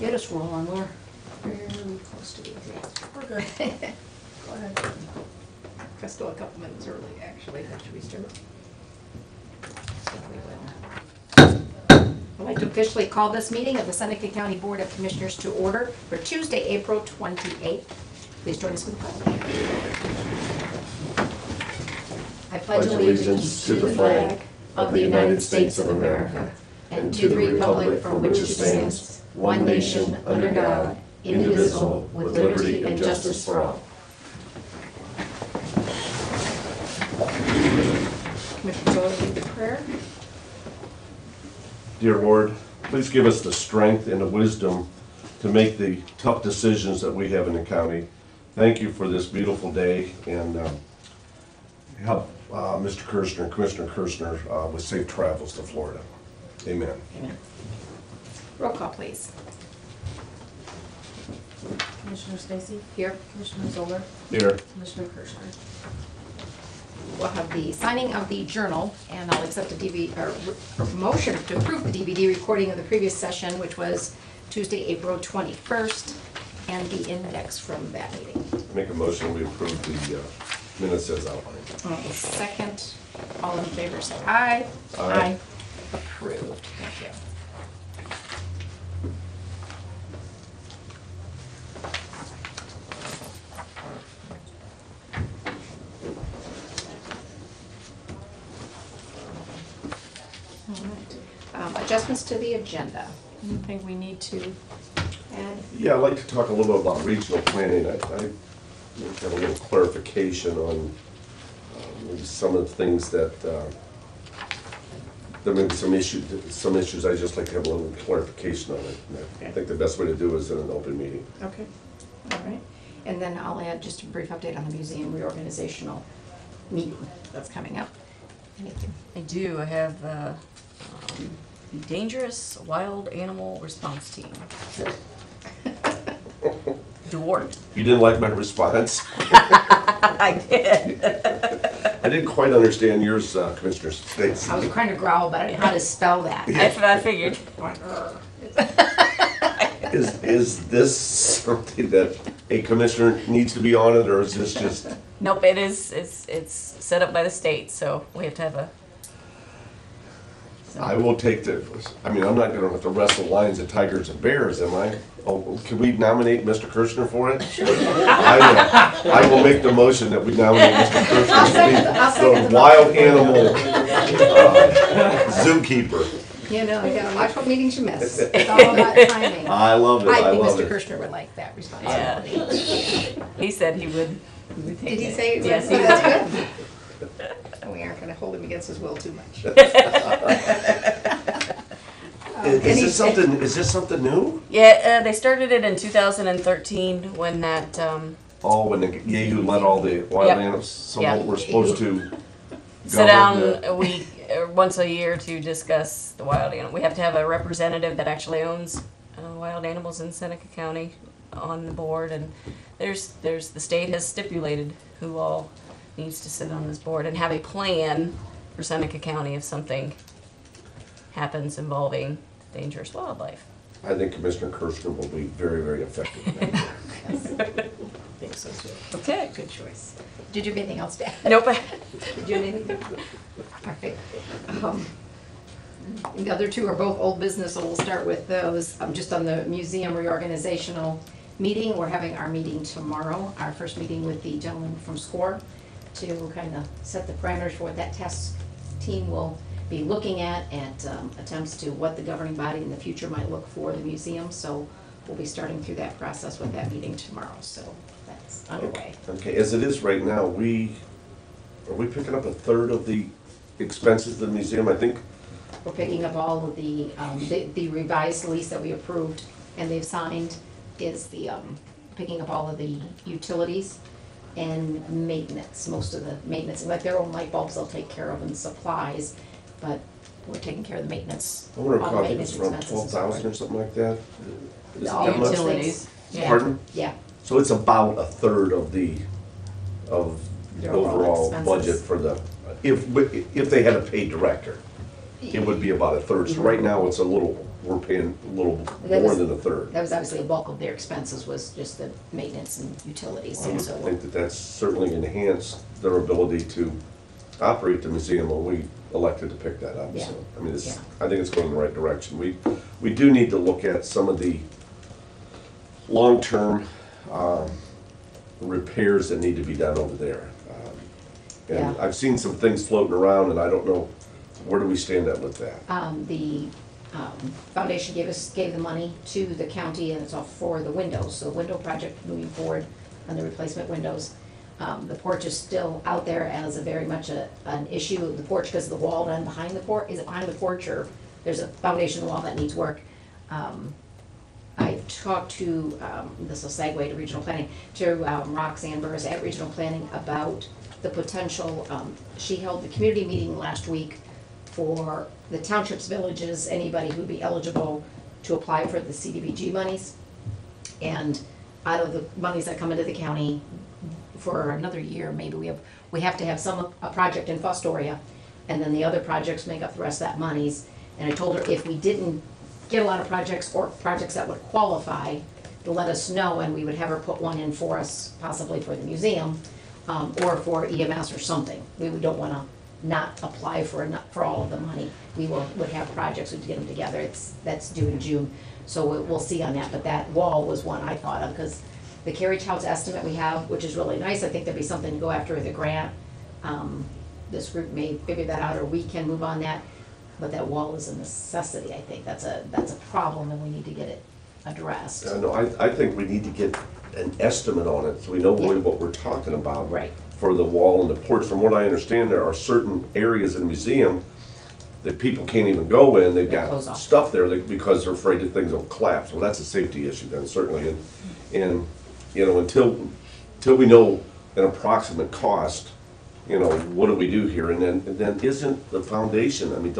Get us rolling, we're very close to it. We're good. Go ahead. Let's go a couple minutes early, actually, after we start. So we will. I'd like to officially call this meeting of the Seneca County Board of Commissioners to order for Tuesday, April 28th. Please join us with the pledge. I pledge allegiance to the flag of the United States of America and to the republic for which it stands, one nation, under God, indivisible, with liberty and justice for all. Commissioner Zoll, lead the prayer. Dear Lord, please give us the strength and the wisdom to make the tough decisions that we have in the county. Thank you for this beautiful day, and help Mr. Kirshner, Commissioner Kirshner, with safe travels to Florida. Amen. Amen. Roll call, please. Commissioner Stacy? Here. Commissioner Zoller? Here. Commissioner Kirschner? We'll have the signing of the journal, and I'll accept the motion to approve the DVD recording of the previous session, which was Tuesday, April 21st, and the index from that meeting. Make a motion, we approve the minutes as outlined. Second, all in favor say aye. Aye. Approved, thank you. Adjustments to the agenda. Anything we need to add? Yeah, I'd like to talk a little bit about regional planning. I have a little clarification on maybe some of the things that, there may be some issues I'd just like to have a little clarification on it. And I think the best way to do it is in an open meeting. Okay, all right. And then I'll add just a brief update on the museum reorganizational meeting that's coming up. Anything? I do. I have the Dangerous Wild Animal Response Team. Dwarf. You didn't like my response? I did. I didn't quite understand yours, Commissioner Stacy. I was trying to growl, but I didn't know how to spell that. That's what I figured. Is this something that a commissioner needs to be on it, or is this just? Nope, it is. It's set up by the state, so we have to have a. I will take the, I mean, I'm not gonna have to wrestle lions and tigers and bears, am I? Oh, can we nominate Mr. Kirshner for it? Sure. I will make the motion that we nominate Mr. Kirshner to be the wild animal zookeeper. You know, you gotta watch what meetings you miss. It's all about timing. I love it, I I think love Mr. it. Kirshner would like that responsibility. He said he would. Take Did he it. say? Yes, he That's did. good. We aren't gonna hold him against his will too much. Is this something new? Yeah, they started it in 2013 when that. Oh, when the Yahoo let all the wild Yep. animals, so Yep. we're supposed to Sit down govern the- a week, or once a year to discuss the wild animal. We have to have a representative that actually owns wild animals in Seneca County on the board, and there's the state has stipulated who all needs to sit on this board and have a plan for Seneca County if something happens involving dangerous wildlife. I think Commissioner Kirshner will be very, very effective in that. I think so too. Okay. Good choice. Did you have anything else to add? Nope. Did you have anything? Okay. The other two are both old business, so we'll start with those. Just on the museum reorganizational meeting, we're having our meeting tomorrow, our first meeting with the gentleman from SCORE to kind of set the parameters for what that task team will be looking at and attempts to what the governing body in the future might look for the museum. So we'll be starting through that process with that meeting tomorrow. So that's underway. Okay, as it is right now, are we picking up a third of the expenses of the museum? I think. We're picking up all of the revised lease that we approved and they've signed is the, picking up all of the utilities and maintenance, most of the maintenance, like their own light bulbs they'll take care of and supplies, but we're taking care of the maintenance. I wonder if all the I think it's around maintenance expenses and so 12,000 or forth. something like that. Is it All that much? utilities. Yeah. Pardon? Yeah, So it's about a third of the Their overall overall budget expenses. for the, if they had a paid director. it would be about a third. So right now, it's a little, we're paying a little That more was- than a third. That was obviously a bulk of their expenses, was just the maintenance and utilities, I and so. think that that's certainly enhanced their ability to operate the museum when we elected to pick that up. Yeah. So, I mean, it's, Yeah. I think it's going in the right direction. We do need to look at some of the long-term repairs that need to be done over there. And Yeah. I've seen some things floating around, and I don't know, where do we stand at with that? The foundation gave the money to the county, and it's all for the windows, so the window project moving forward on the replacement windows. The porch is still out there as a very much an issue, the porch, because the wall done behind the porch, is it behind the porch, or there's a foundation wall that needs work? I talked to, this will segue to regional planning, to Roxanne Burris at regional planning about the potential, she held the community meeting last week for the townships, villages, anybody who'd be eligible to apply for the CDBG monies. And out of the monies that come into the county for another year, maybe we have to have a project in Fostoria, and then the other projects make up the rest of that monies. And I told her if we didn't get a lot of projects or projects that would qualify, to let us know, and we would have her put one in for us, possibly for the museum, or for EMS or something. We don't wanna not apply for all of the money. We would have projects, we'd get them together, that's due in June. So we'll see on that, but that wall was one I thought of, because the carriage house estimate we have, which is really nice, I think there'd be something to go after with a grant. This group may figure that out, or we can move on that, but that wall is a necessity, I think, that's a problem, and we need to get it addressed. No, I think we need to get an estimate on it, so we know really Yeah. what we're talking about. Right. For the wall and the porch. From what I understand, there are certain areas in the museum that people can't even go in. They've They're got closed off. stuff there because they're afraid that things will collapse. Well, that's a safety issue then, certainly. And you know, until we know an approximate cost, you know, what do we do here? And then isn't the foundation, I mean,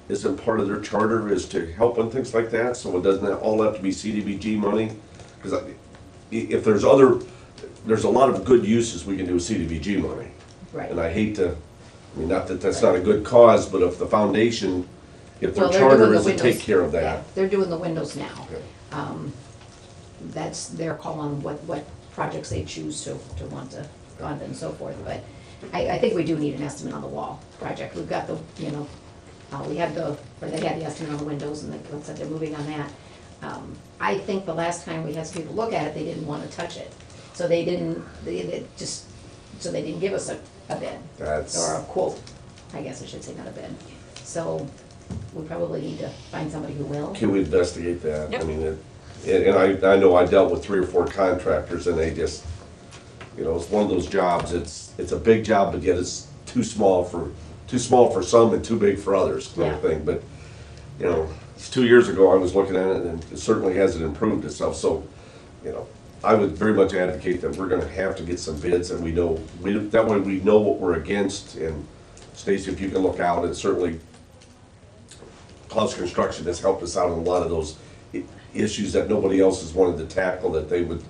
isn't part of their charter is to help on things like that? So it doesn't all have to be CDBG money? Because if there's a lot of good uses we can do with CDBG money. Right. And I hate to, I mean, not that that's not a good cause, but if the foundation, if their Well, they're charter doing the is to take windows. care of Yeah, that. they're doing the windows now. Okay. That's their call on what projects they choose to want to fund and so forth, but I think we do need an estimate on the wall project. We've got the, you know, they had the estimate on the windows, and like I said, they're moving on that. I think the last time we had some people look at it, they didn't wanna touch it, so they didn't give us a bid. That's- Or a quote, I guess I should say, not a bid. So we probably need to find somebody who will. Can we investigate that? I Yep. mean, and I know I dealt with 3 or 4 contractors, and they just, you know, it's one of those jobs, it's a big job, but yet it's too small for some and too big for others, kind of Yeah. thing. But, you know, it's 2 years ago I was looking at it, and it certainly hasn't improved itself. So, you know, I would very much advocate that we're gonna have to get some bids, and that way we know what we're against. And Stacy, if you can look out, and certainly Klaus Construction has helped us out on a lot of those issues that nobody else has wanted to tackle, that they would,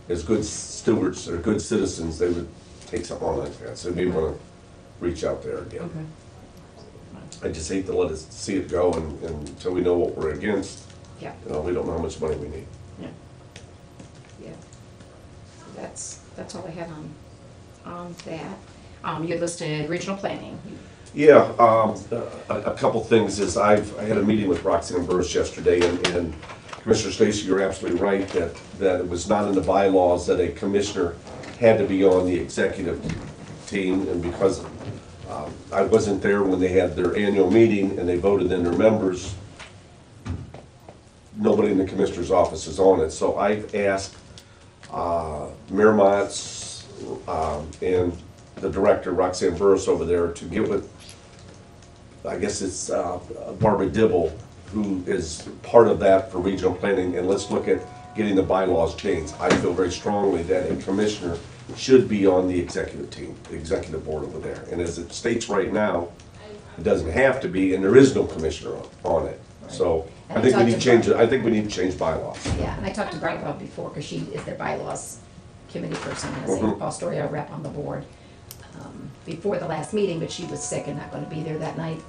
as good stewards or good citizens, they would take something on like that. So maybe wanna reach out there again. I just hate to let us see it go until we know what we're against. Yeah, You know, we don't know how much money we need. yeah. Yeah. That's all I had on that. You listed regional planning. Yeah, a couple things is I had a meeting with Roxanne Burris yesterday, and Commissioner Stacy, you're absolutely right that it was not in the bylaws that a commissioner had to be on the executive team, and because I wasn't there when they had their annual meeting and they voted in their members, nobody in the commissioner's office is on it. So I've asked Mayor Motz and the director, Roxanne Burris, over there to get with, I guess it's Barbara Dibble, who is part of that for regional planning, and let's look at getting the bylaws changed. I feel very strongly that a commissioner should be on the executive team, the executive board over there. And as it states right now, it doesn't have to be, and there is no commissioner on it. So I think we need to change it. I think we need to change bylaws. Yeah, and I talked to Barbara before, because she is their bylaws committee person, has a Mhm. Fostoria rep on the board, before the last meeting, but she was sick and not gonna be there that night.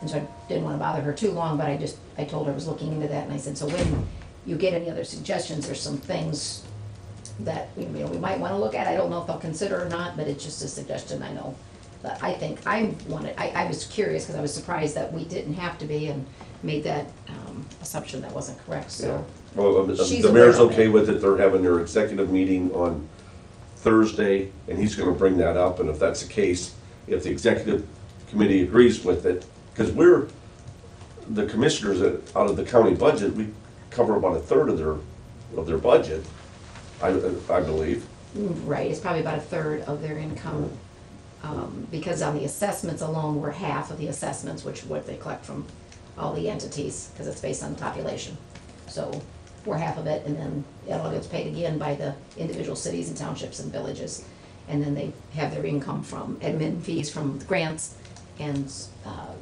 And so I didn't wanna bother her too long, but I told her I was looking into that, and I said, so when you get any other suggestions, there's some things that, we might wanna look at, I don't know if they'll consider or not, but it's just a suggestion, I know. But I think I was curious, cause I was surprised that we didn't have to be, and made that, assumption that wasn't correct, so. Well, She's the mayor's aware of okay it. with it, they're having their executive meeting on Thursday, and he's gonna bring that up, and if that's the case, if the executive committee agrees with it, because the commissioners out of the county budget, we cover about a third of their budget, I believe. Right, it's probably about a third of their income, because on the assessments alone, we're half of the assessments, which what they collect from all the entities, because it's based on the population. So we're half of it, and then it all gets paid again by the individual cities and townships and villages. And then they have their income from admin fees from the grants and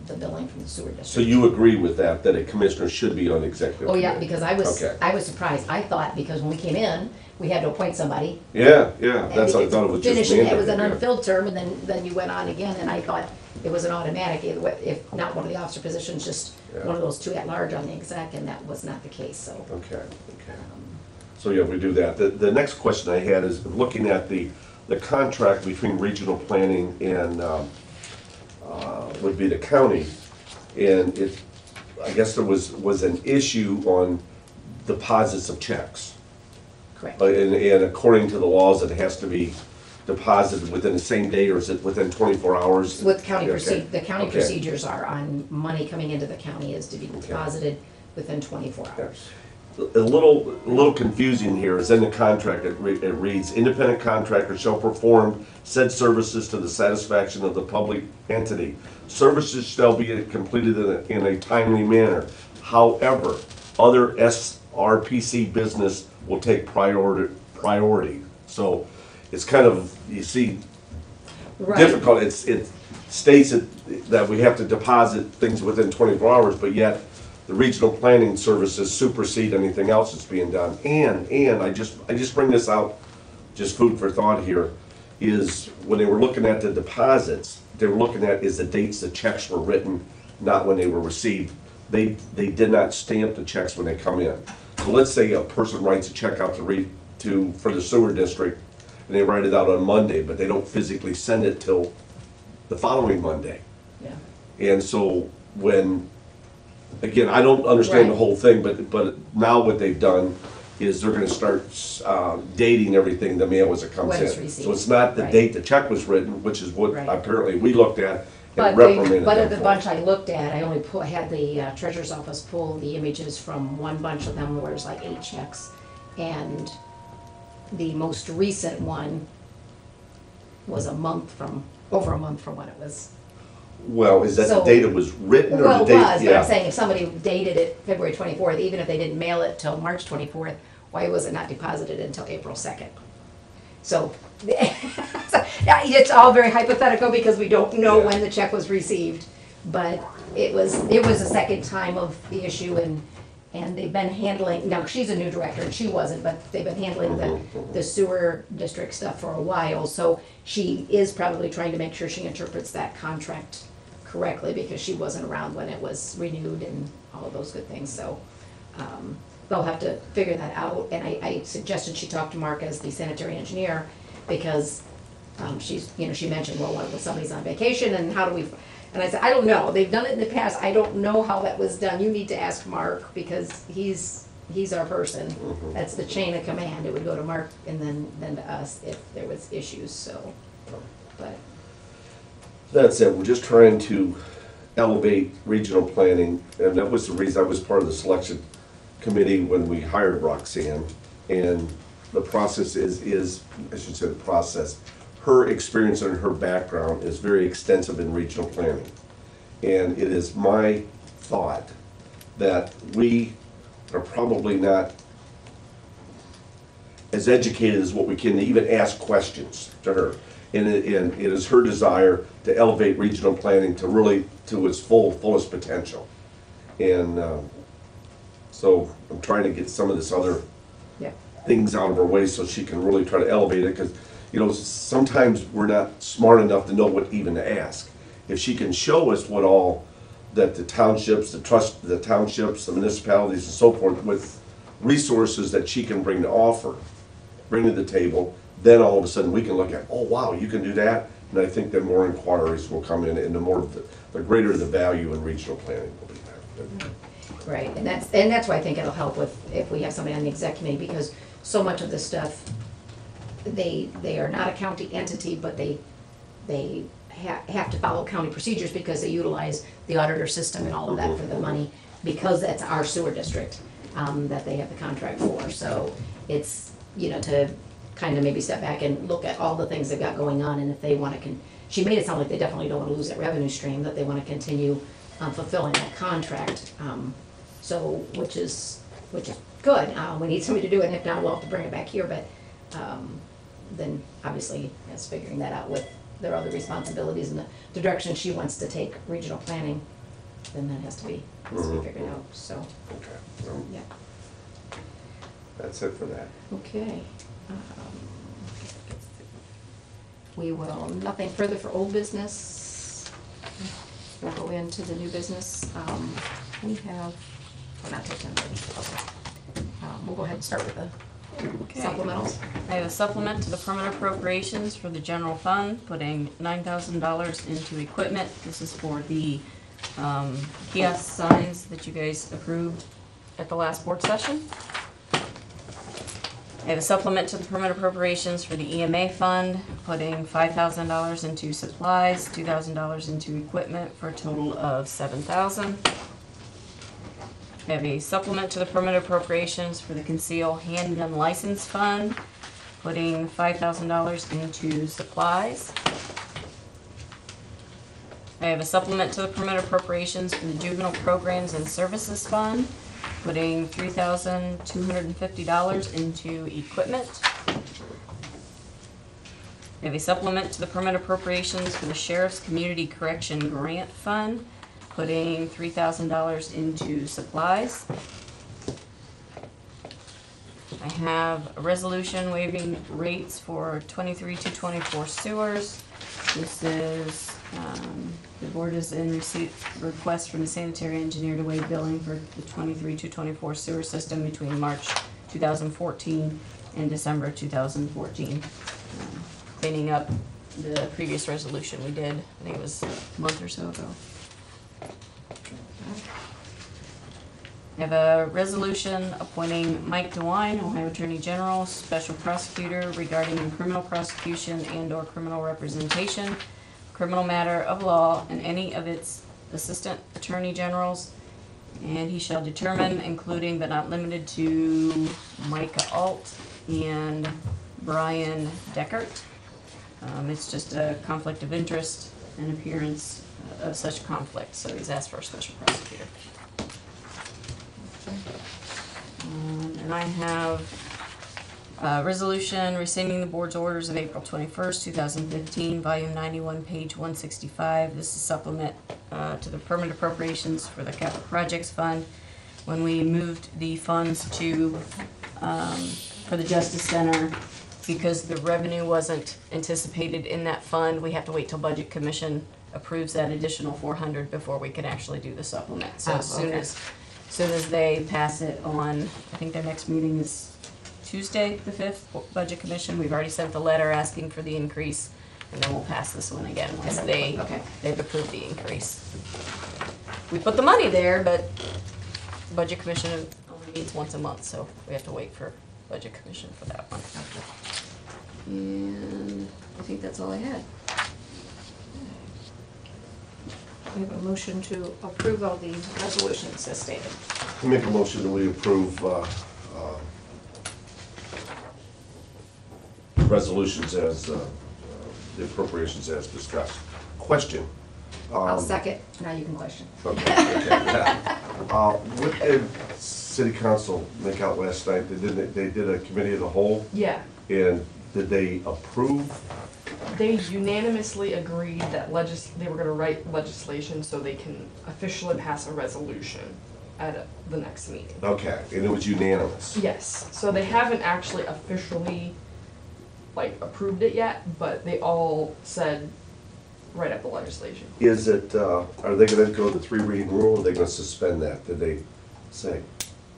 the billing from the sewer district. So you agree with that a commissioner should be on the executive Oh, committee? yeah, because Okay. I was surprised. I thought, because when we came in, we had to appoint somebody. Yeah, And that's, I thought it was just finishing, it was an mandated. unfilled term, and then you went on again, and I thought it was an automatic, if not one of the officer positions, just Yeah. one of those two at-large on the exec, and that was not the case, so. Okay. So yeah, we do that. The next question I had is looking at the contract between regional planning and, would be the county. And I guess there was an issue on deposits of checks. Correct. And according to the laws, it has to be deposited within the same day, or is it within 24 hours? What county Okay. the county Okay. procedures are on money coming into the county is to be deposited within 24 hours. A little confusing here is in the contract, it reads, independent contractor shall perform said services to the satisfaction of the public entity. Services shall be completed in a timely manner. However, other SRPC business will take priority. So it's kind of, you see, Right. difficult. It states that we have to deposit things within 24 hours, but yet the regional planning services supersede anything else that's being done. And I just bring this out, just food for thought here, is when they were looking at the deposits, they were looking at is the dates the checks were written, not when they were received. They did not stamp the checks when they come in. So let's say a person writes a check out for the sewer district, and they write it out on Monday, but they don't physically send it till the following Monday. Yeah. And so again, I don't understand the Right. whole thing, but now what they've done is they're gonna start dating everything, the mail as it comes When in. it's received. So it's not the Right. date the check was written, which is what Right. apparently we looked at But and reprimanded but them of the for. bunch I looked at, I only had the treasurer's office pull the images from one bunch of them where there's like 8 checks. And the most recent one was over a month from when it was. Well, is that the So- date it was written or Well, the it date? was, but Yeah. I'm saying if somebody dated it February 24th, even if they didn't mail it till March 24th, why was it not deposited until April 2nd? So, it's all very hypothetical because we don't know Yeah. when the check was received. But it was a second time of the issue, and they've been handling, now she's a new director and she wasn't, but they've been handling the sewer district stuff for a while. So she is probably trying to make sure she interprets that contract correctly because she wasn't around when it was renewed and all of those good things. So they'll have to figure that out. And I suggested she talk to Mark as the sanitary engineer because she mentioned, well, what if somebody's on vacation and how do we, and I said, I don't know. They've done it in the past. I don't know how that was done. You need to ask Mark because he's our person. That's the chain of command. It would go to Mark and then to us if there was issues, so, but, That's it, we're just trying to elevate regional planning, and that was the reason I was part of the selection committee when we hired Roxanne. And the process is, I should say the process, her experience and her background is very extensive in regional planning. And it is my thought that we are probably not as educated as what we can to even ask questions to her. And it is her desire to elevate regional planning to really, to its fullest potential. And so I'm trying to get some of this other yeah. things out of her way so she can really try to elevate it, because, sometimes we're not smart enough to know what even to ask. If she can show us what all that the townships, the townships, the municipalities and so forth with resources that she can bring to the table, then all of a sudden we can look at, oh, wow, you can do that. And I think that more inquiries will come in and the greater the value in regional planning will be there. Right, and that's why I think it'll help with, if we have somebody on the exec committee, because so much of this stuff, they are not a county entity, but they have to follow county procedures because they utilize the auditor system and all of that for the money, because that's our sewer district, that they have the contract for. So it's, to kind of maybe step back and look at all the things they've got going on, and if they want to, she made it sound like they definitely don't want to lose that revenue stream, that they want to continue fulfilling that contract. So, which is good. We need somebody to do it, and if not, we'll have to bring it back here, but then obviously it's figuring that out with their other responsibilities and the direction she wants to take regional planning, then that has to be figured out, so, Okay, yeah. that's it for that. Okay. We will, nothing further for old business. We'll go into the new business. We have, we're not taking those, okay. We'll go ahead and start with the supplementals. I have a supplement to the permanent appropriations for the general fund, putting $9,000 into equipment. This is for the kiosk signs that you guys approved at the last board session. I have a supplement to the permanent appropriations for the EMA fund, putting $5,000 into supplies, $2,000 into equipment, for a total of $7,000. I have a supplement to the permanent appropriations for the concealed handgun license fund, putting $5,000 into supplies. I have a supplement to the permanent appropriations for the juvenile programs and services fund, putting $3,250 into equipment. I have a supplement to the permanent appropriations for the sheriff's community correction grant fund, putting $3,000 into supplies. I have a resolution waiving rates for 23 to 24 sewers. This is, the board is in receipt request from the sanitary engineer to waive billing for the 23 to 24 sewer system between March 2014 and December 2014. Cleaning up the previous resolution we did, I think it was a month or so ago. I have a resolution appointing Mike DeWine, Ohio Attorney General, Special Prosecutor regarding criminal prosecution and/or criminal representation, criminal matter of law, and any of its Assistant Attorney Generals. And he shall determine, including but not limited to Micah Alt and Brian Deckert. It's just a conflict of interest and appearance of such conflict, so he's asked for a special prosecutor. And I have a resolution rescinding the board's orders of April 21st, 2015, volume 91, page 165. This is supplement to the permanent appropriations for the capital projects fund. When we moved the funds to, for the Justice Center, because the revenue wasn't anticipated in that fund, we have to wait till Budget Commission approves that additional 400 before we can actually do the supplement. So as soon as they pass it on, I think their next meeting is Tuesday, the 5th, Budget Commission. We've already sent the letter asking for the increase, and then we'll pass this one again once they've approved the increase. We put the money there, but Budget Commission only meets once a month, so we have to wait for Budget Commission for that one. And I think that's all I had. We have a motion to approve all the resolutions as stated. I make a motion that we approve resolutions as, the appropriations as discussed. Question. I'll second, now you can question. Okay, yeah. What did city council make out last night? They did a committee of the whole, Yeah, and did they approve? They unanimously agreed that they were gonna write legislation so they can officially pass a resolution at the next meeting. Okay, and it was unanimous? Yes, so they haven't actually officially, approved it yet, but they all said write up the legislation. Is it, are they gonna go the 3 reading rule, or are they gonna suspend that, did they say?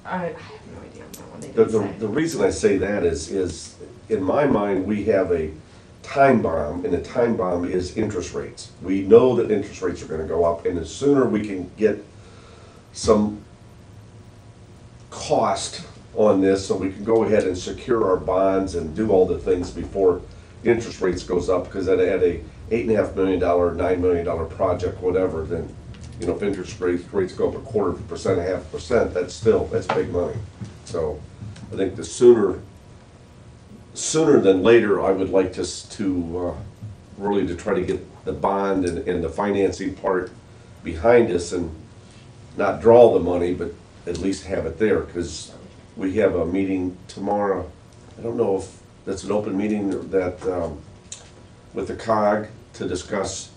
I have no idea on that one. They The, didn't say. the reason I say that is, in my mind, we have a time bomb, and the time bomb is interest rates. We know that interest rates are gonna go up, and the sooner we can get some cost on this, so we can go ahead and secure our bonds and do all the things before interest rates goes up, because at a $8.5 million, $9 million project, whatever, then, you know, if interest rates go up 1/4%, 0.5%, that's big money. So I think the sooner than later, I would like us to really to try to get the bond and the financing part behind us and not draw the money, but at least have it there, because we have a meeting tomorrow. I don't know if that's an open meeting that, with the COG to discuss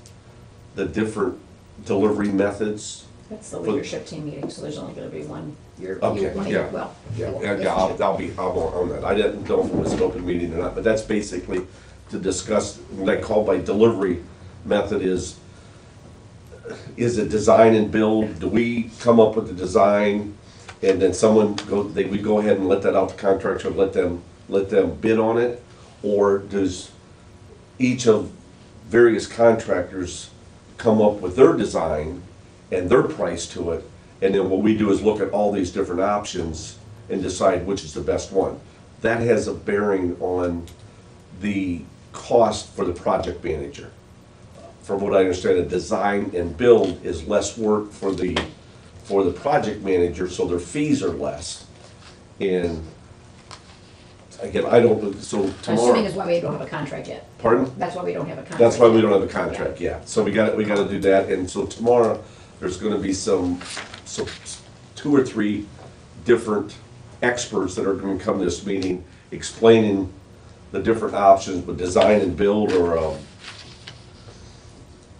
the different delivery methods. That's the leadership team meeting, so there's only gonna be one. Okay, yeah. Well. Yeah, you- yeah, I'll on that. I didn't know if it was an open meeting or not, but that's basically to discuss, what I call by delivery method is it design and build? Do we come up with the design and then we go ahead and let that out to contractor, let them bid on it? Or does each of various contractors come up with their design and their price to it? And then what we do is look at all these different options and decide which is the best one. That has a bearing on the cost for the project manager. From what I understand, a design and build is less work for the project manager, so their fees are less. And again, I don't, so I'm tomorrow. assuming is why we don't have a contract yet. Pardon? That's why we don't have a contract. That's why we yet. don't have a contract, yeah. So we gotta do that, and so tomorrow, there's gonna be some 2 or 3 different experts that are gonna come to this meeting explaining the different options with design and build, or,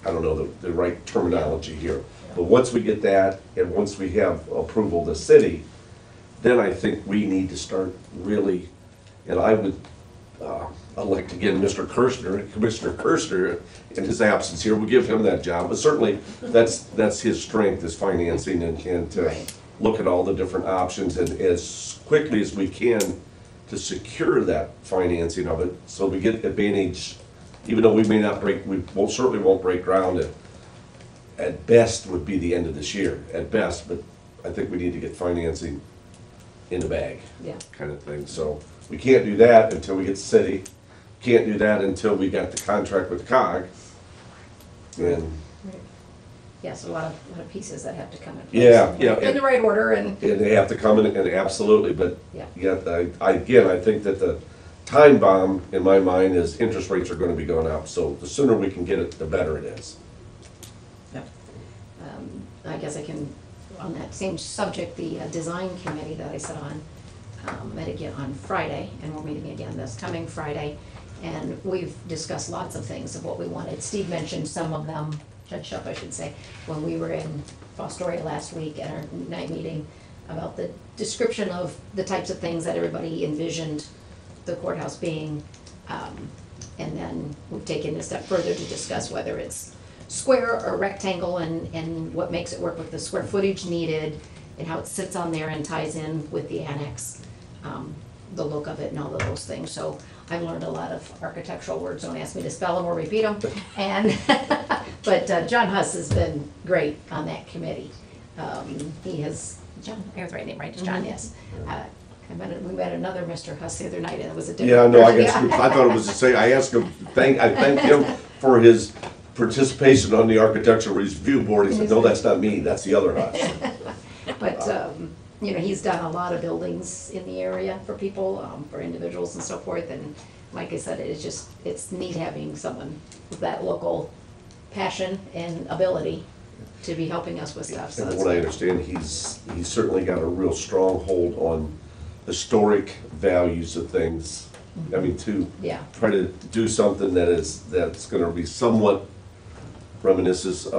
I don't know the right terminology here. But once we get that, and once we have approval of the city, then I think we need to start really, and I would, elect again Mr. Kirschner, Commissioner Kirschner, in his absence here, we'll give him that job, but certainly, that's his strength, is financing, and to Right. look at all the different options, and as quickly as we can to secure that financing of it, so we get advantage, even though we may not certainly won't break ground at best would be the end of this year, at best, but I think we need to get financing in the bag. Yeah. Kind of thing, so we can't do that until we get the city, can't do that until we got the contract with COG. And, Yes, a lot of pieces that have to come in place. Yeah. In the right order, and, and they have to come in, and absolutely, but, Yeah. again, I think that the time bomb, in my mind, is interest rates are gonna be going up, so the sooner we can get it, the better it is. I guess I can, on that same subject, the design committee that I sit on, met again on Friday, and we're meeting again this coming Friday. And we've discussed lots of things of what we wanted. Steve mentioned some of them, Judge Shuff, I should say, when we were in Fostoria last week at our night meeting, about the description of the types of things that everybody envisioned the courthouse being. And then we've taken it a step further to discuss whether it's square or rectangle, and what makes it work with the square footage needed, and how it sits on there and ties in with the annex, the look of it and all of those things. So I've learned a lot of architectural words, don't ask me to spell them or repeat them. And, but John Huss has been great on that committee. He has, John, I have the right name, right? It's John, yes. We met another Mr. Huss the other night, and it was a different. Yeah, no, I person. guess, I thought it was to say, I thanked him for his participation on the architectural review board. He said, no, that's not me, that's the other Huss. But, you know, he's done a lot of buildings in the area for people, for individuals and so forth, and like I said, it's neat having someone with that local passion and ability to be helping us with stuff, so And that's what I good. understand, he's certainly got a real strong hold on historic values of things. I mean, to Yeah, try to do something that's gonna be somewhat reminiscent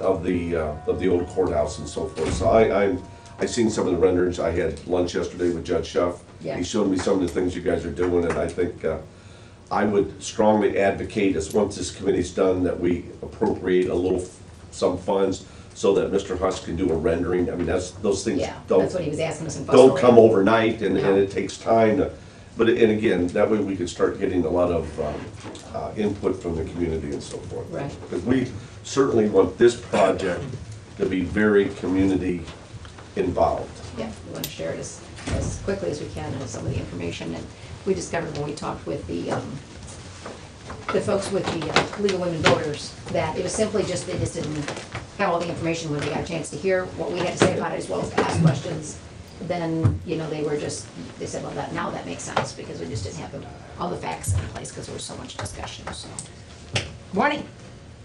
of the old courthouse and so forth. So I seen some of the renderings. I had lunch yesterday with Judge Shuff. Yeah. He showed me some of the things you guys are doing, and I think I would strongly advocate, as once this committee's done, that we appropriate some funds so that Mr. Huss can do a rendering. I mean, those things Yeah, don't that's what he was asking us in Foster. don't come overnight, and No. it takes time to, but, and again, that way we could start getting a lot of input from the community and so forth. Right. Because we certainly want this project to be very community involved. Yeah, we want to share it as quickly as we can with some of the information. And we discovered when we talked with the folks with the League of Women Voters, that it was simply just, they just didn't have all the information when they got a chance to hear what we had to say about it, as well as to ask questions. Then, you know, they said, well, now that makes sense, because we just didn't have all the facts in place, because there was so much discussion, so. Morning.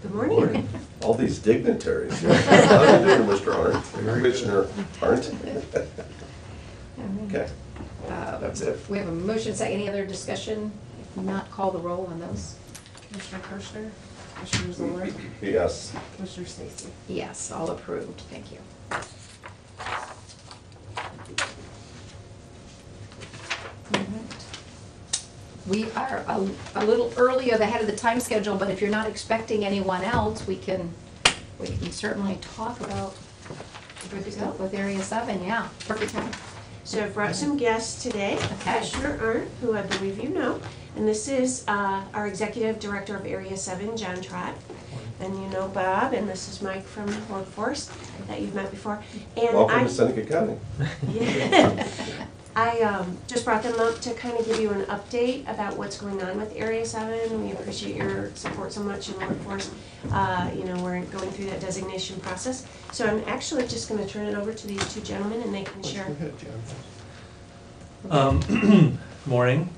Good morning. All these dignitaries. How are you doing, Mr. Arndt? Commissioner Arndt? Okay, that's it. We have a motion, second, any other discussion? If not, call the roll on those. Commissioner Kirschner, Commissioner Zoller, Yes. Commissioner Stacy. Yes, all approved, thank you. We are a little early ahead of the time schedule, but if you're not expecting anyone else, we can certainly talk about stuff with Area 7, yeah, perfect time. So I've brought some guests today. Okay. Commissioner Arndt, who I believe you know, and this is our Executive Director of Area 7, John Trott. And you know Bob, and this is Mike from Workforce that you've met before. And Welcome to Seneca County. Yeah. I just brought them up to kind of give you an update about what's going on with Area 7. We appreciate your support so much in Workforce. You know, we're going through that designation process. So I'm actually just going to turn it over to these two gentlemen and they can share. Morning.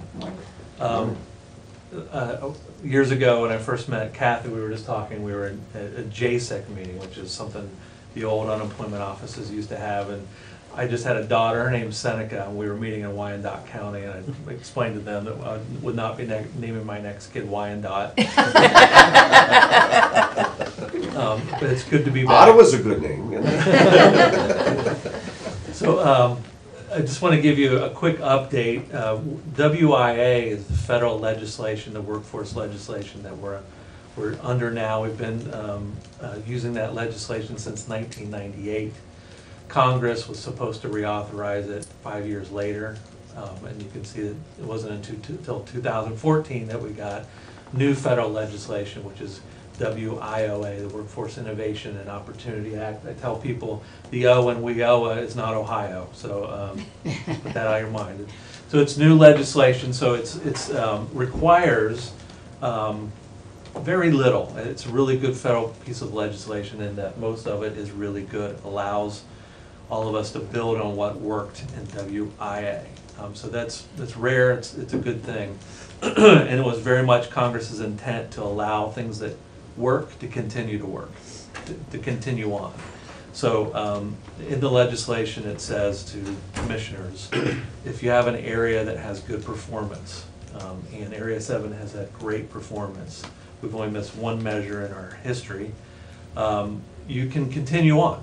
Years ago, when I first met Kathy, we were just talking, we were in a JSEC meeting, which is something the old unemployment offices used to have, and I just had a daughter, her name's Seneca, and we were meeting in Wyandotte County, and I explained to them that I would not be naming my next kid Wyandotte. But it's good to be back. Ottawa's a good name. You know? So I just want to give you a quick update. WIA is the federal legislation, the workforce legislation that we're under now. We've been using that legislation since 1998. Congress was supposed to reauthorize it 5 years later, and you can see that it wasn't until 2014 that we got new federal legislation, which is WIOA, the Workforce Innovation and Opportunity Act. I tell people the O in WIOA is not Ohio, so put that out of your mind. So it's new legislation, so it's requires very little. It's a really good federal piece of legislation in that most of it is really good. It allows all of us to build on what worked in WIA. So that's rare, it's a good thing. And it was very much Congress's intent to allow things that work to continue to work, to continue on. So in the legislation it says to commissioners, if you have an area that has good performance, and Area 7 has had great performance, we've only missed one measure in our history, you can continue on.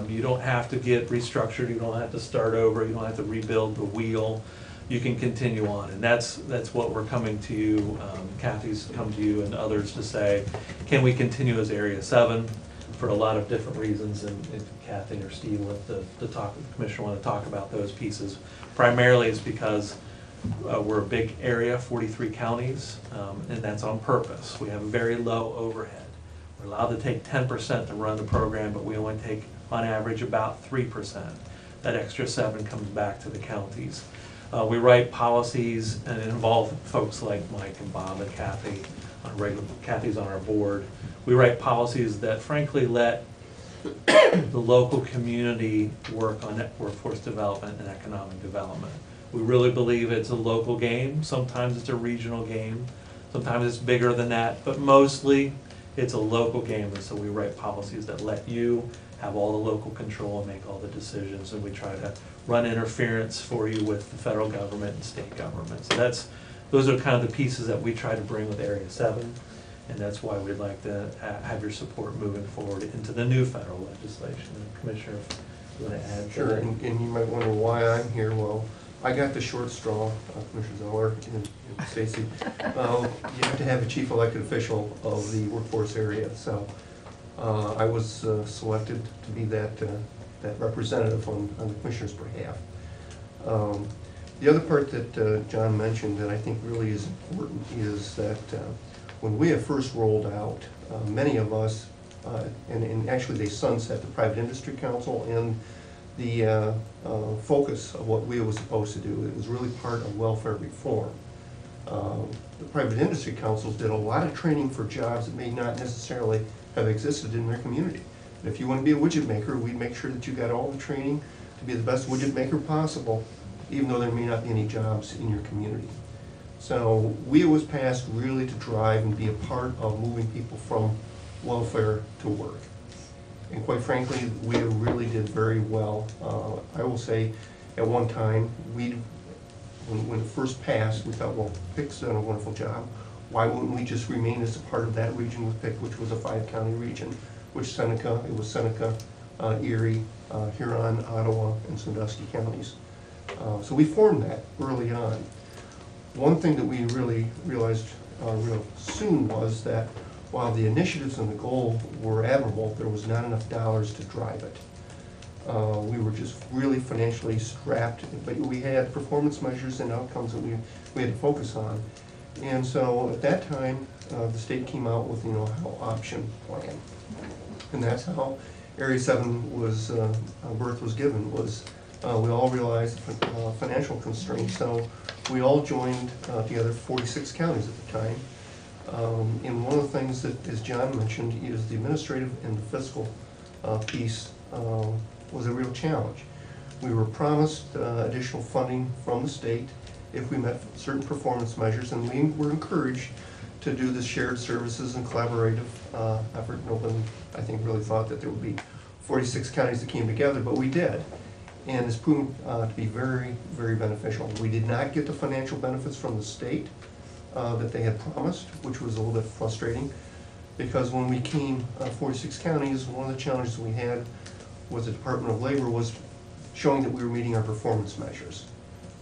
You don't have to get restructured, you don't have to start over, you don't have to rebuild the wheel. You can continue on, and that's what we're coming to you. Kathy's come to you and others to say, can we continue as Area 7 for a lot of different reasons, and if Kathy or Steve want to talk, the commissioner want to talk about those pieces. Primarily it's because we're a big area, 43 counties, and that's on purpose. We have a very low overhead. We're allowed to take 10% to run the program, but we only take on average about 3%. That extra 7 comes back to the counties. We write policies and involve folks like Mike and Bob and Kathy on regular. Kathy's on our board. We write policies that frankly let the local community work on workforce development and economic development. We really believe it's a local game. Sometimes it's a regional game. Sometimes it's bigger than that, but mostly it's a local game. And so we write policies that let you have all the local control and make all the decisions, and we try to run interference for you with the federal government and state government. So those are kind of the pieces that we try to bring with Area 7, and that's why we'd like to have your support moving forward into the new federal legislation. And Commissioner, if you want to add? Sure, and you might wonder why I'm here. Well, I got the short straw, Commissioner Zeller and Stacy. You have to have a chief elected official of the workforce area, so I was selected to be that representative on the commissioner's behalf. The other part that John mentioned that I think really is important is that when we have first rolled out, many of us, and actually they sunset the Private Industry Council and the focus of what we were supposed to do. It was really part of welfare reform. The private industry councils did a lot of training for jobs that may not necessarily have existed in their community. And if you want to be a widget maker, we'd make sure that you got all the training to be the best widget maker possible, even though there may not be any jobs in your community. So we was passed really to drive and be a part of moving people from welfare to work. And quite frankly, we really did very well. I will say, at one time, when it first passed, we thought, well, Pick's done a wonderful job. Why wouldn't we just remain as a part of that region with Pick, which was a 5-county region, which it was Seneca, Erie, Huron, Ottawa, and Sandusky counties. So we formed that early on. One thing that we really realized real soon was that while the initiatives and the goal were admirable, there was not enough dollars to drive it. We were just really financially strapped, but we had performance measures and outcomes that we had to focus on. And so at that time, the state came out with, how option plan. And that's how Area 7 was, birth was given, was we all realized financial constraints. So we all joined together 46 counties at the time. And one of the things that, as John mentioned, is the administrative and the fiscal piece was a real challenge. We were promised additional funding from the state if we met certain performance measures, and we were encouraged to do the shared services and collaborative effort. Nobody, I think, really thought that there would be 46 counties that came together, but we did. And it's proven to be very, very beneficial. We did not get the financial benefits from the state that they had promised, which was a little bit frustrating, because when we came 46 counties, one of the challenges we had was the Department of Labor was showing that we were meeting our performance measures.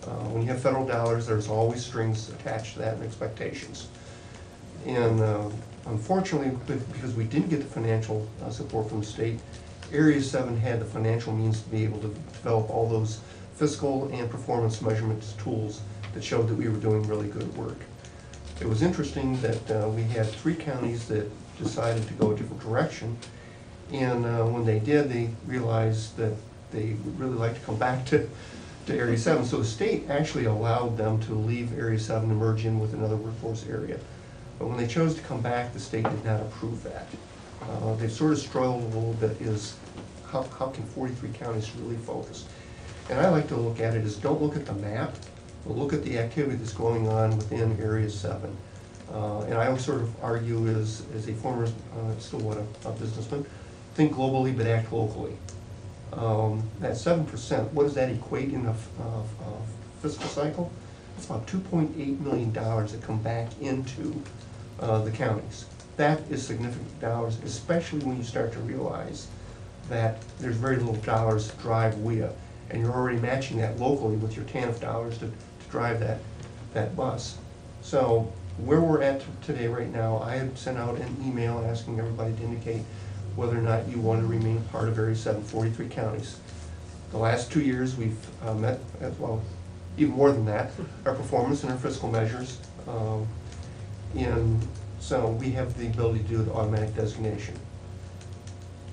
When you have federal dollars, there's always strings attached to that and expectations. And unfortunately, because we didn't get the financial support from the state, Area 7 had the financial means to be able to develop all those fiscal and performance measurements tools that showed that we were doing really good work. It was interesting that we had 3 counties that decided to go a different direction, and when they did, they realized that they would really like to come back to Area 7. So the state actually allowed them to leave Area 7 and merge in with another workforce area. But when they chose to come back, the state did not approve that. They've sort of struggled a little bit is how can 43 counties really focus? And I like to look at it as don't look at the map, but look at the activity that's going on within Area 7. And I always sort of argue as a former, still what, a businessman, think globally but act locally. That 7%, what does that equate in a fiscal cycle? It's about $2.8 million that come back into the counties. That is significant dollars, especially when you start to realize that there's very little dollars to drive WIA, and you're already matching that locally with your TANF dollars to drive that bus. So where we're at today right now, I have sent out an email asking everybody to indicate whether or not you want to remain part of Area 7, 43 counties. The last 2 years we've met, well, even more than that, our performance and our fiscal measures. And so we have the ability to do the automatic designation.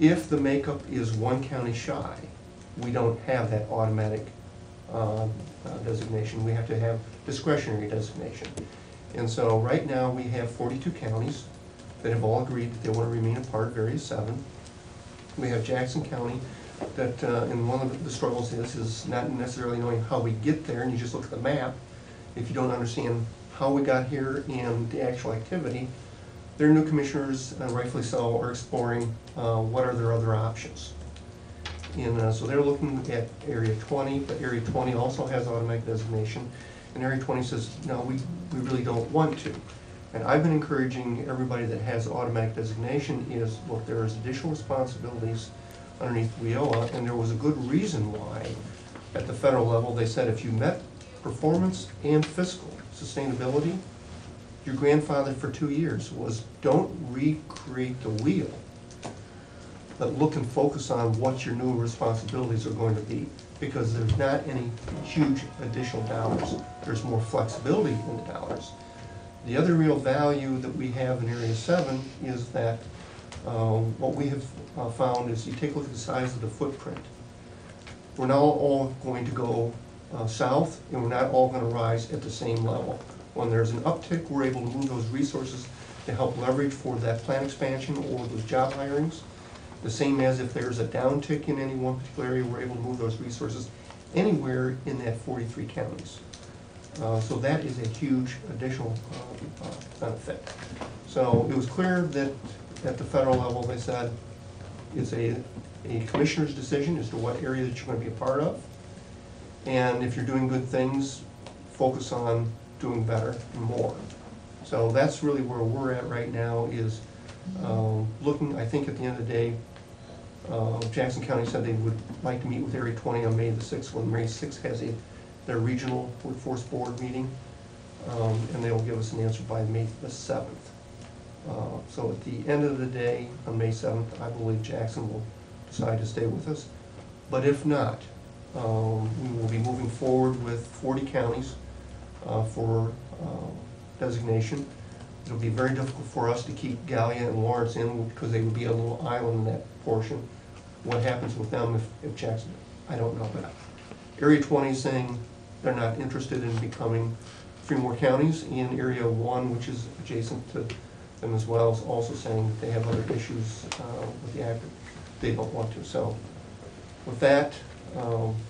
If the makeup is 1 county shy, we don't have that automatic designation. We have to have discretionary designation. And so right now we have 42 counties that have all agreed that they want to remain a part of Area 7. We have Jackson County that, and one of the struggles is not necessarily knowing how we get there, and you just look at the map. If you don't understand how we got here and the actual activity, their new commissioners, rightfully so, are exploring what are their other options. And so they're looking at Area 20, but Area 20 also has automatic designation, and Area 20 says, no, we really don't want to. And I've been encouraging everybody that has automatic designation is, look, there is additional responsibilities underneath WIOA, and there was a good reason why at the federal level they said if you met performance and fiscal sustainability, your grandfather for 2 years was don't recreate the wheel, but look and focus on what your new responsibilities are going to be, because there's not any huge additional dollars. There's more flexibility in the dollars. The other real value that we have in Area 7 is that what we have found is you take a look at the size of the footprint. We're not all going to go south, and we're not all going to rise at the same level. When there's an uptick, we're able to move those resources to help leverage for that plant expansion or those job hirings. The same as if there's a downtick in any one particular area, we're able to move those resources anywhere in that 43 counties. So that is a huge additional benefit. So it was clear that at the federal level, they said it's a commissioner's decision as to what area that you're going to be a part of. And if you're doing good things, focus on doing better and more. So that's really where we're at right now, is looking, I think at the end of the day, Jackson County said they would like to meet with Area 20 on May the 6th, when Area 6 has their regional workforce board meeting, and they will give us an answer by May the 7th. So at the end of the day, on May 7th, I believe Jackson will decide to stay with us. But if not, we will be moving forward with 40 counties for designation. It'll be very difficult for us to keep Gallia and Lawrence in, because they would be a little island in that portion. What happens with them if Jackson, I don't know that. Area 20 is saying they're not interested in becoming 3 more counties, and Area 1, which is adjacent to them as well, is also saying that they have other issues with the act that they don't want to. So with that,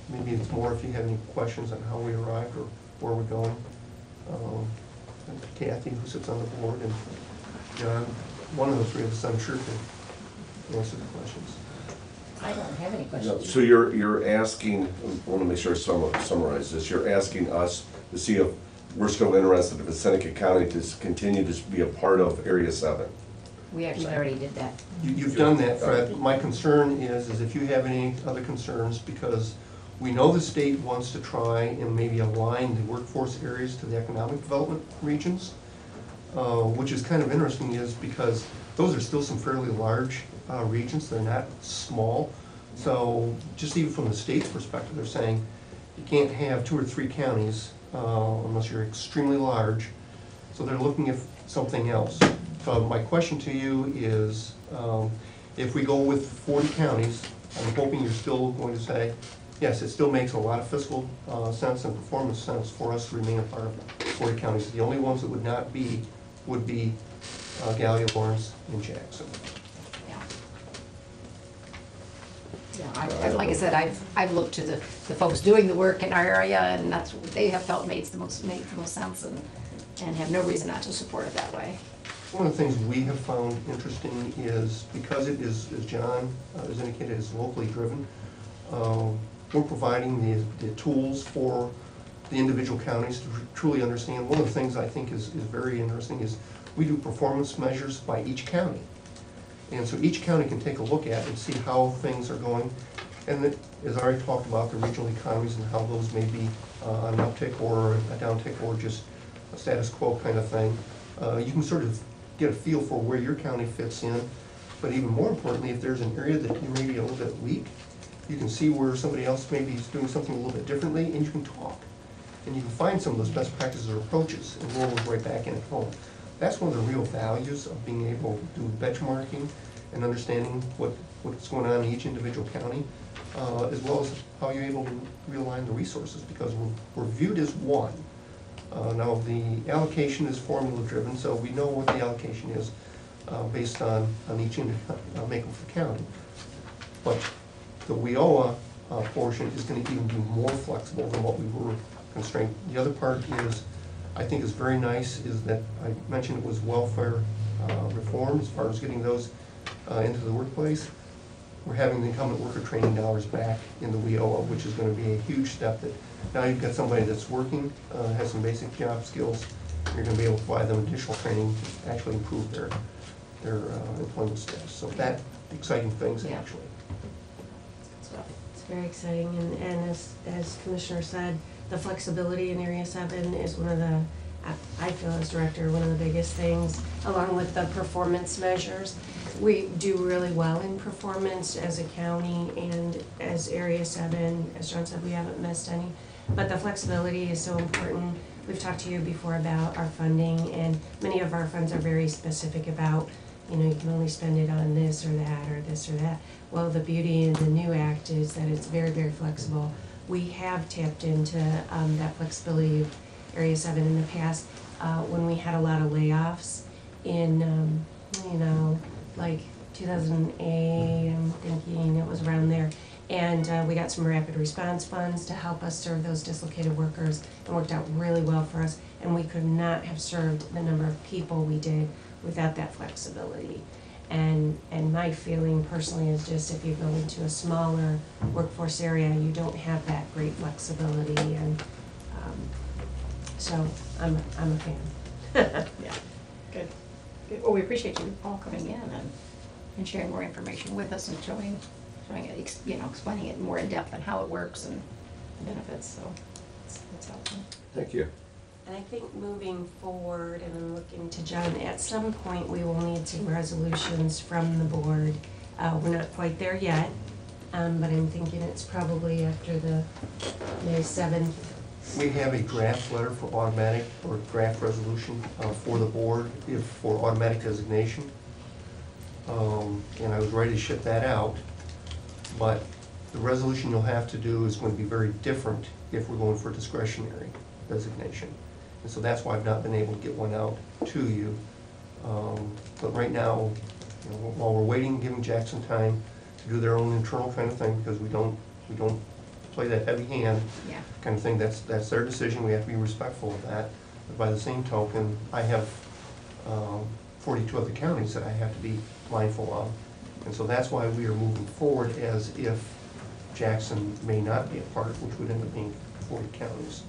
maybe it's more if you have any questions on how we arrived or where we're going. And Kathy, who sits on the board, and John, one of the 3 of us, I'm sure, can answer the questions. I don't have any questions. So you're asking, I want to make sure I summarize this, you're asking us to see if we're still interested in Seneca County to continue to be a part of Area 7. We actually already did that. You've done that, Fred. My concern is if you have any other concerns, because we know the state wants to try and maybe align the workforce areas to the economic development regions, which is kind of interesting, is because those are still some fairly large regions. They're not small. So just even from the state's perspective, they're saying you can't have 2 or 3 counties unless you're extremely large. So they're looking at something else. So my question to you is, if we go with 40 counties, I'm hoping you're still going to say, yes, it still makes a lot of fiscal sense and performance sense for us to remain a part of 40 counties. The only ones that would not be, would be Gallia, Lawrence, and Jackson. Yeah, like I said, I've looked to the folks doing the work in our area, and that's what they have felt made the most sense, and have no reason not to support it that way. One of the things we have found interesting is, because it is, as John has indicated, is locally driven, we're providing the tools for the individual counties to truly understand. One of the things I think is very interesting is we do performance measures by each county. And so each county can take a look at and see how things are going. And that, as I already talked about, the regional economies and how those may be an uptick or a downtick or just a status quo kind of thing. You can sort of get a feel for where your county fits in. But even more importantly, if there's an area that you may be a little bit weak, you can see where somebody else maybe is doing something a little bit differently, and you can talk. And you can find some of those best practices or approaches and roll those right back in at home. That's one of the real values of being able to do benchmarking and understanding what's going on in each individual county, as well as how you're able to realign the resources, because we're viewed as one. Now, the allocation is formula driven, so we know what the allocation is based on each Maple County. But the WIOA portion is going to even be more flexible than what we were constrained. The other part is, I think is very nice, is that I mentioned it was welfare reform as far as getting those into the workplace. We're having the incumbent worker training dollars back in the WIOA, which is going to be a huge step. That now you've got somebody that's working, has some basic job skills, you're going to be able to provide them additional training to actually improve their employment status. So that exciting things Yeah. actually. It's very exciting, and as Commissioner said, The flexibility in Area 7 is one of the, I feel as director, one of the biggest things, along with the performance measures. We do really well in performance as a county and as Area 7. As John said, we haven't missed any. But the flexibility is so important. We've talked to you before about our funding, and many of our funds are very specific about, you can only spend it on this or that or this or that. Well, the beauty in the new act is that it's very, very flexible. We have tapped into that flexibility of Area 7 in the past when we had a lot of layoffs in, like 2008, I'm thinking it was around there. And we got some rapid response funds to help us serve those dislocated workers. It worked out really well for us, and we could not have served the number of people we did without that flexibility. And my feeling personally is just if you go into a smaller workforce area, you don't have that great flexibility, and so I'm a fan. Yeah, good. Good. Well, we appreciate you all coming in and sharing more information with us and showing it, explaining it more in depth and how it works and the benefits, so it's helpful. Thank you. And I think moving forward, and I'm looking to John, at some point we will need some resolutions from the board. We're not quite there yet, but I'm thinking it's probably after the May 7th. We have a draft letter for automatic, or draft resolution for the board for automatic designation. And I was ready to ship that out, but the resolution you'll have to do is going to be very different if we're going for discretionary designation. And so that's why I've not been able to get one out to you. But right now, while we're waiting, giving Jackson time to do their own internal kind of thing, because we don't play that heavy hand Yeah. kind of thing. That's their decision. We have to be respectful of that. But by the same token, I have 42 other counties that I have to be mindful of. And so that's why we are moving forward as if Jackson may not be a part, which would end up being 40 counties.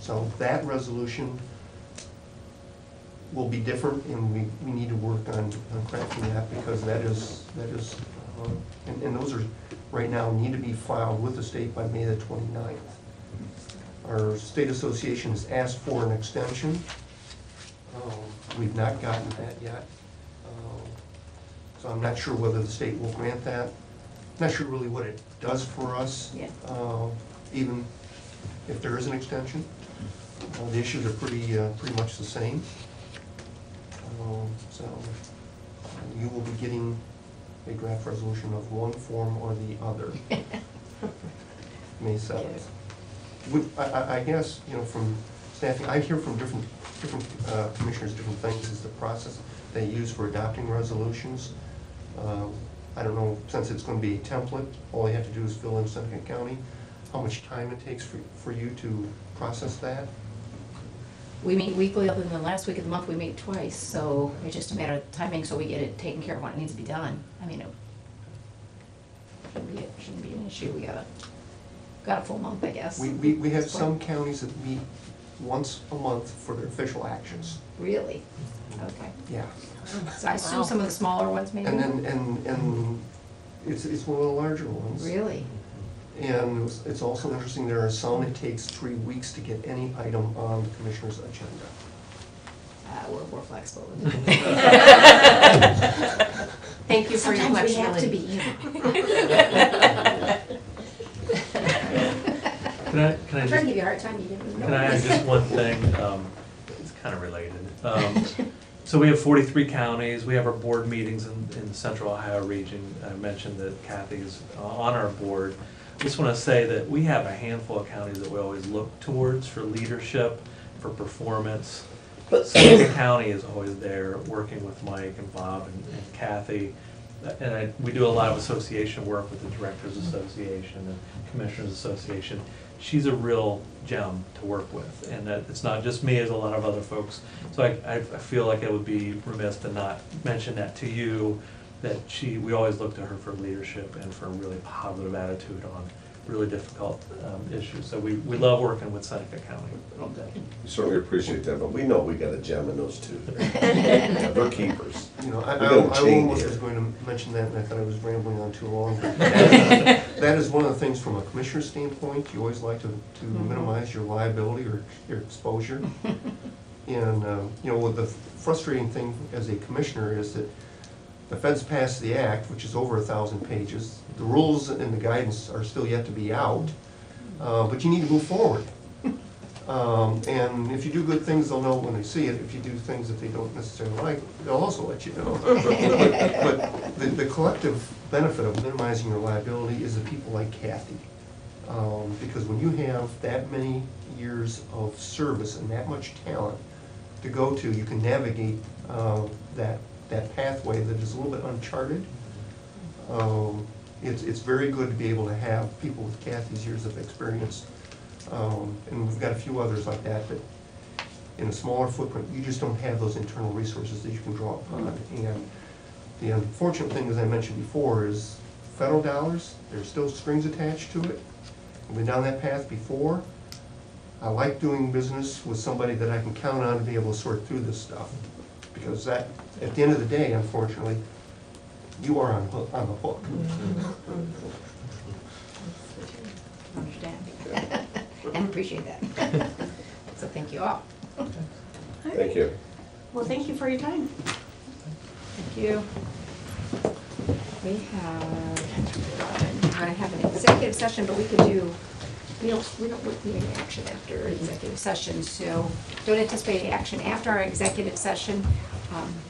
So that resolution will be different, and we need to work on crafting that, because that is and those are, right now, need to be filed with the state by May the 29th. Our state association has asked for an extension. We've not gotten that yet. So I'm not sure whether the state will grant that. Not sure really what it does for us, Yeah. even if there is an extension. The issues are pretty much the same. So you will be getting a draft resolution of one form or the other, May 7th. I guess, from staffing, I hear from different commissioners, different things is the process they use for adopting resolutions. I don't know, since it's going to be a template, all you have to do is fill in Seneca County, how much time it takes for you to process that? We meet weekly, other than the last week of the month, we meet twice, so it's just a matter of timing, so we get it taken care of when it needs to be done. I mean, it shouldn't be an issue. We got a full month, I guess. We have some counties that meet once a month for their official actions. Really? Okay. Yeah. So I assume some of the smaller ones maybe? And then, and it's one of the larger ones. Really? And it's also interesting, there are some it takes 3 weeks to get any item on the commissioner's agenda. We're more flexible. Thank you for your Sometimes we have to flexibility. be, Can I I'm trying to just, give you a hard time, you didn't know. can I add just one thing? It's kind of related. So we have 43 counties. We have our board meetings in the Central Ohio region. I mentioned that Kathy's on our board. Just want to say that we have a handful of counties that we always look towards for leadership, for performance. Seneca County is always there, working with Mike and Bob and Kathy. And we do a lot of association work with the Directors Association and Commissioners Association. She's a real gem to work with, and that it's not just me, as a lot of other folks. So I feel like I would be remiss to not mention that to you, that we always look to her for leadership and for a really positive attitude on really difficult issues. So we love working with Seneca County. We certainly appreciate that, but we know we got a gem in those two. They're keepers. I We don't change almost it. was going to mention that, and I thought I was rambling on too long. that is one of the things from a commissioner standpoint, you always like to minimize your liability or your exposure. And, you know, the frustrating thing as a commissioner is that the feds passed the act, which is over 1,000 pages. The rules and the guidance are still yet to be out, but you need to move forward. And if you do good things, they'll know when they see it. If you do things that they don't necessarily like, they'll also let you know. But the collective benefit of minimizing your liability is the people like Kathy. Because when you have that many years of service and that much talent to go to, you can navigate that pathway that is a little bit uncharted. It's very good to be able to have people with Kathy's years of experience. And we've got a few others like that, but in a smaller footprint, you just don't have those internal resources that you can draw upon. And the unfortunate thing, as I mentioned before, is federal dollars, there's still strings attached to it. We've been down that path before. I like doing business with somebody that I can count on to be able to sort through this stuff. Because that, at the end of the day, unfortunately, you are on the hook. Understand. And appreciate that. So thank you all. Thank you. Well, thank you for your time. Thank you. We're gonna have an executive session, but we could do, we don't need any action after executive session, so don't anticipate any action after our executive session.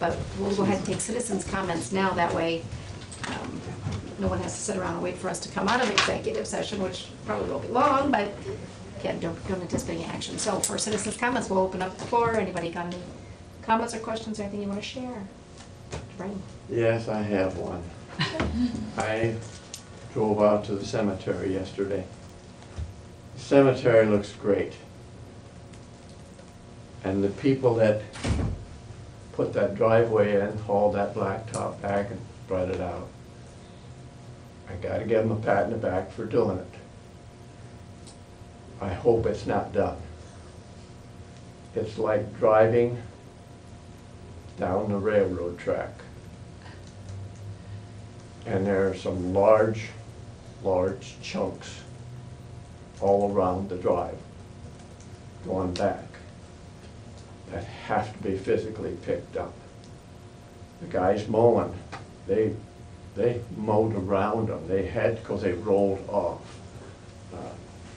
But we'll go ahead and take citizens' comments now, that way no one has to sit around and wait for us to come out of executive session, which probably will be long, but again, don't anticipate any action. So for citizens' comments, we'll open up the floor. Anybody got any comments or questions or anything you want to share? Brian? Yes, I have one. I drove out to the cemetery yesterday. The cemetery looks great. And the people that put that driveway in, hauled that blacktop back and spread it out. I gotta give them a pat in the back for doing it. I hope it's not done. It's like driving down the railroad track. And there are some large chunks all around the drive going back that have to be physically picked up. The guys mowing, they mowed around them. They had, because they rolled off.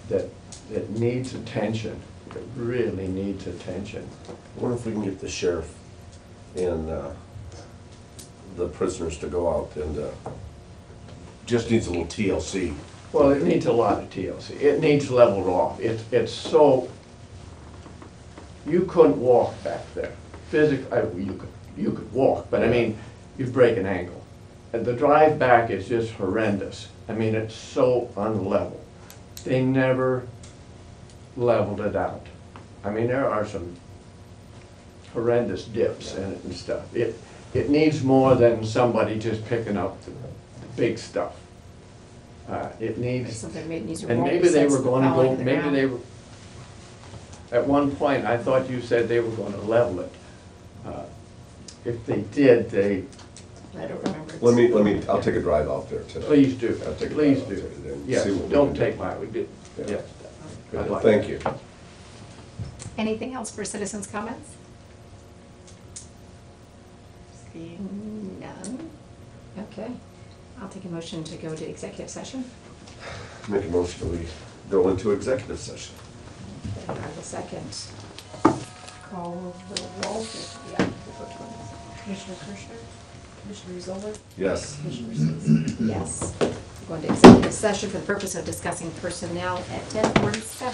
That needs attention. It really needs attention. I wonder if we can get the sheriff and the prisoners to go out and just needs a little TLC. Well, it needs a lot of TLC. It needs leveled off. It's so, you couldn't walk back there. Physically, you could walk, but I mean, you'd break an ankle. And the drive back is just horrendous. I mean, it's so unlevel. They never leveled it out. I mean, there are some horrendous dips in it and stuff. It needs more than somebody just picking up the big stuff. It needs, Something maybe needs to and roll maybe they since were the going to falling go, to the maybe ground. they were, at one point, I thought you said they were going to level it. If they did, I don't remember. Let me, I'll take a drive out there today. please do, I'll take a please drive out do. there and Yes, see what we don't can take do. my, we did, Yeah. yes. I'd like Thank that. you. Anything else for citizens' comments? Seeing none. Okay. I'll take a motion to go to executive session. Make a motion that we go into executive session. I will second. Call the roll. Yeah. Commissioner Kirschner, Commissioner Zoller, Yes. Commissioner Stacy. Yes. Going to executive session for the purpose of discussing personnel at 10:47.